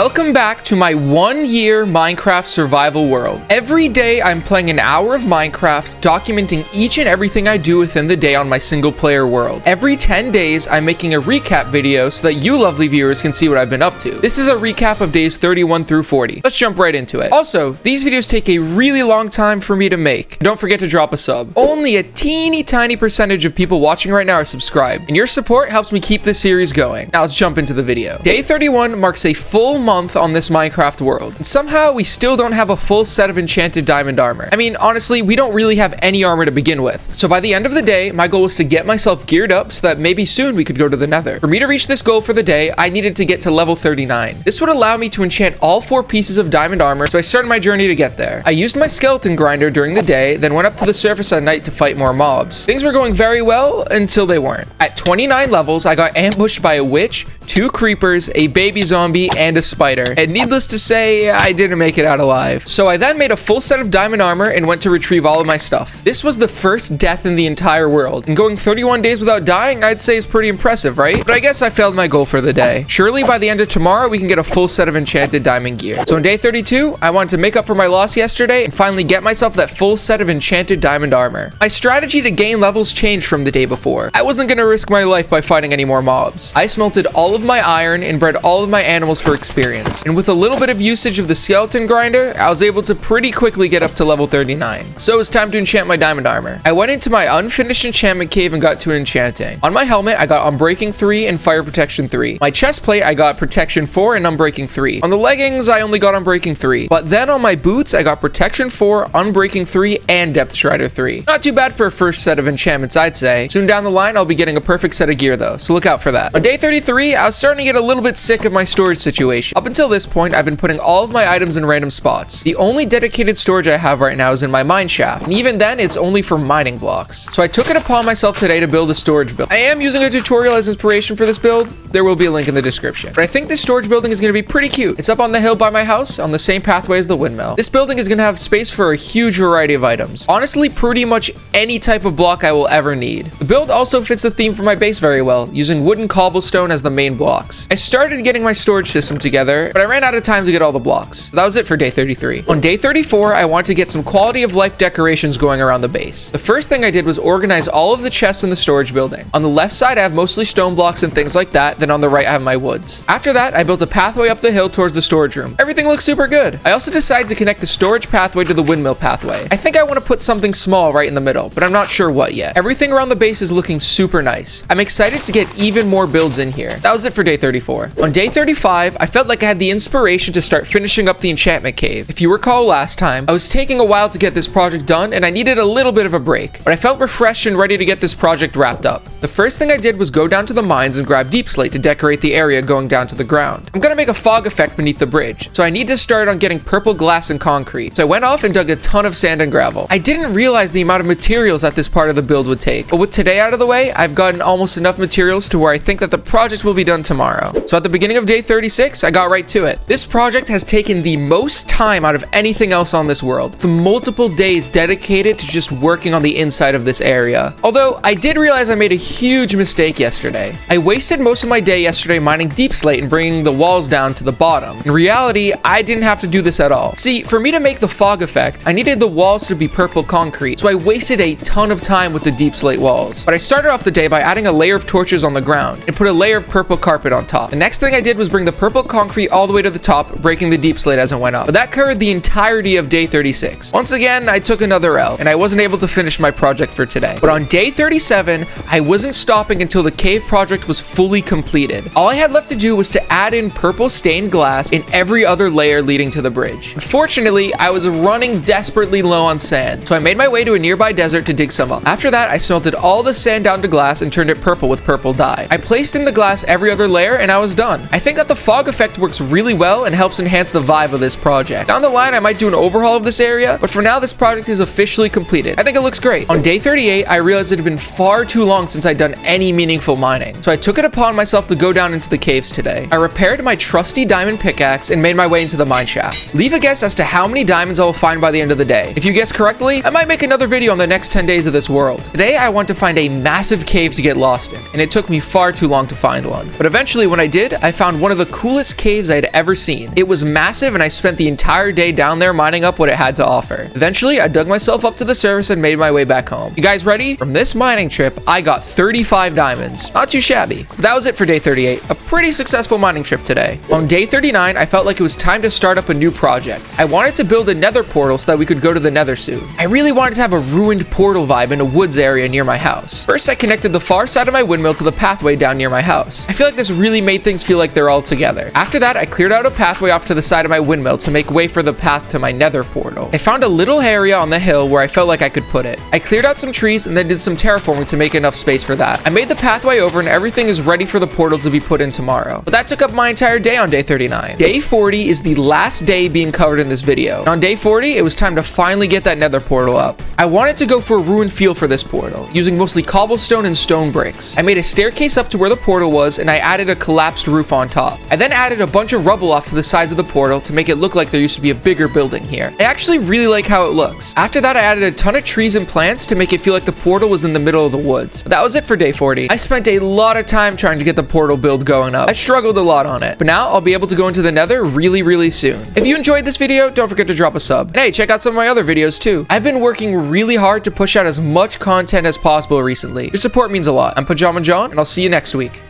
Welcome back to my 1-year Minecraft survival world. Every day I'm playing an hour of Minecraft, documenting each and everything I do within the day on my single player world. Every 10 days I'm making a recap video so that you lovely viewers can see what I've been up to. This is a recap of days 31 through 40. Let's jump right into it. Also, these videos take a really long time for me to make. Don't forget to drop a sub. Only a teeny tiny percentage of people watching right now are subscribed, and your support helps me keep this series going. Now let's jump into the video. Day 31 marks a full month on this Minecraft world, and somehow we still don't have a full set of enchanted diamond armor. I mean, honestly, we don't really have any armor to begin with. So by the end of the day, my goal was to get myself geared up so that maybe soon we could go to the nether. For me to reach this goal for the day, I needed to get to level 39. This would allow me to enchant all 4 pieces of diamond armor, so I started my journey to get there. I used my skeleton grinder during the day, then went up to the surface at night to fight more mobs. Things were going very well until they weren't. At 29 levels, I got ambushed by a witch, 2 creepers, a baby zombie, and a spider. And needless to say, I didn't make it out alive. So I then made a full set of diamond armor and went to retrieve all of my stuff. This was the first death in the entire world, and going 31 days without dying, I'd say is pretty impressive, right? But I guess I failed my goal for the day. Surely by the end of tomorrow, we can get a full set of enchanted diamond gear. So on day 32, I wanted to make up for my loss yesterday and finally get myself that full set of enchanted diamond armor. My strategy to gain levels changed from the day before. I wasn't gonna risk my life by fighting any more mobs. I smelted all of my iron and bred all of my animals for experience. And with a little bit of usage of the skeleton grinder, I was able to pretty quickly get up to level 39. So it's time to enchant my diamond armor. I went into my unfinished enchantment cave and got to enchanting. On my helmet, I got Unbreaking 3 and Fire Protection 3. My chest plate, I got Protection 4 and Unbreaking 3. On the leggings, I only got Unbreaking 3. But then on my boots, I got Protection 4, Unbreaking 3, and Depth Strider 3. Not too bad for a first set of enchantments, I'd say. Soon down the line, I'll be getting a perfect set of gear though, so look out for that. On day 33, I was starting to get a little bit sick of my storage situation. Up until this point, I've been putting all of my items in random spots. The only dedicated storage I have right now is in my mine shaft, and even then, it's only for mining blocks. So I took it upon myself today to build a storage build. I am using a tutorial as inspiration for this build. There will be a link in the description. But I think this storage building is going to be pretty cute. It's up on the hill by my house, on the same pathway as the windmill. This building is going to have space for a huge variety of items. Honestly, pretty much any type of block I will ever need. The build also fits the theme for my base very well, using wood and cobblestone as the main blocks. I started getting my storage system together, but I ran out of time to get all the blocks. So that was it for day 33. On day 34, I wanted to get some quality of life decorations going around the base. The first thing I did was organize all of the chests in the storage building. On the left side, I have mostly stone blocks and things like that. Then on the right, I have my woods. After that, I built a pathway up the hill towards the storage room. Everything looks super good. I also decided to connect the storage pathway to the windmill pathway. I think I want to put something small right in the middle, but I'm not sure what yet. Everything around the base is looking super nice. I'm excited to get even more builds in here. That was it for day 34. On day 35, I felt like I had the inspiration to start finishing up the enchantment cave. If you recall last time, I was taking a while to get this project done and I needed a little bit of a break, but I felt refreshed and ready to get this project wrapped up. The first thing I did was go down to the mines and grab deep slate to decorate the area going down to the ground. I'm gonna make a fog effect beneath the bridge, so I need to start on getting purple glass and concrete. So I went off and dug a ton of sand and gravel. I didn't realize the amount of materials that this part of the build would take, but with today out of the way, I've gotten almost enough materials to where I think that the project will be done tomorrow. So at the beginning of day 36, I got right to it. This project has taken the most time out of anything else on this world. The multiple days dedicated to just working on the inside of this area. Although I did realize I made a huge mistake yesterday. I wasted most of my day yesterday mining deep slate and bringing the walls down to the bottom. In reality, I didn't have to do this at all. See, for me to make the fog effect, I needed the walls to be purple concrete, so I wasted a ton of time with the deep slate walls. But I started off the day by adding a layer of torches on the ground and put a layer of purple carpet on top. The next thing I did was bring the purple concrete all the way to the top, breaking the deep slate as it went up. But that covered the entirety of day 36. Once again, I took another L, and I wasn't able to finish my project for today. But on day 37, I wasn't stopping until the cave project was fully completed. All I had left to do was to add in purple stained glass in every other layer leading to the bridge. Unfortunately, I was running desperately low on sand, so I made my way to a nearby desert to dig some up. After that, I smelted all the sand down to glass and turned it purple with purple dye. I placed in the glass every other layer and I was done. I think that the fog effect works really well and helps enhance the vibe of this project. Down the line, I might do an overhaul of this area, but for now, this project is officially completed. I think it looks great. On day 38, I realized it had been far too long since I'd done any meaningful mining, so I took it upon myself to go down into the caves today. I repaired my trusty diamond pickaxe and made my way into the mine shaft. Leave a guess as to how many diamonds I will find by the end of the day. If you guess correctly, I might make another video on the next 10 days of this world. Today, I want to find a massive cave to get lost in, and it took me far too long to find one. But eventually when I did, I found one of the coolest caves I had ever seen. It was massive and I spent the entire day down there mining up what it had to offer. Eventually, I dug myself up to the surface and made my way back home. You guys ready? From this mining trip, I got 35 diamonds. Not too shabby. But that was it for day 38. A pretty successful mining trip today. On day 39, I felt like it was time to start up a new project. I wanted to build a nether portal so that we could go to the nether soon. I really wanted to have a ruined portal vibe in a woods area near my house. First, I connected the far side of my windmill to the pathway down near my house. I feel like this really made things feel like they're all together. After that, I cleared out a pathway off to the side of my windmill to make way for the path to my nether portal. I found a little area on the hill where I felt like I could put it. I cleared out some trees and then did some terraforming to make enough space for that. I made the pathway over and everything is ready for the portal to be put in tomorrow. But that took up my entire day on day 39. Day 40 is the last day being covered in this video. And on day 40, it was time to finally get that nether portal up. I wanted to go for a ruined feel for this portal, using mostly cobblestone and stone bricks. I made a staircase up to where the portal was and I added a collapsed roof on top. I then added a bunch of rubble off to the sides of the portal to make it look like there used to be a bigger building here. I actually really like how it looks. After that, I added a ton of trees and plants to make it feel like the portal was in the middle of the woods. That was it for day 40. I spent a lot of time trying to get the portal build going up. I struggled a lot on it, but now I'll be able to go into the nether really soon. If you enjoyed this video, don't forget to drop a sub. And hey, check out some of my other videos too. I've been working really hard to push out as much content as possible recently. Your support means a lot. I'm Pajama John, and I'll see you next week.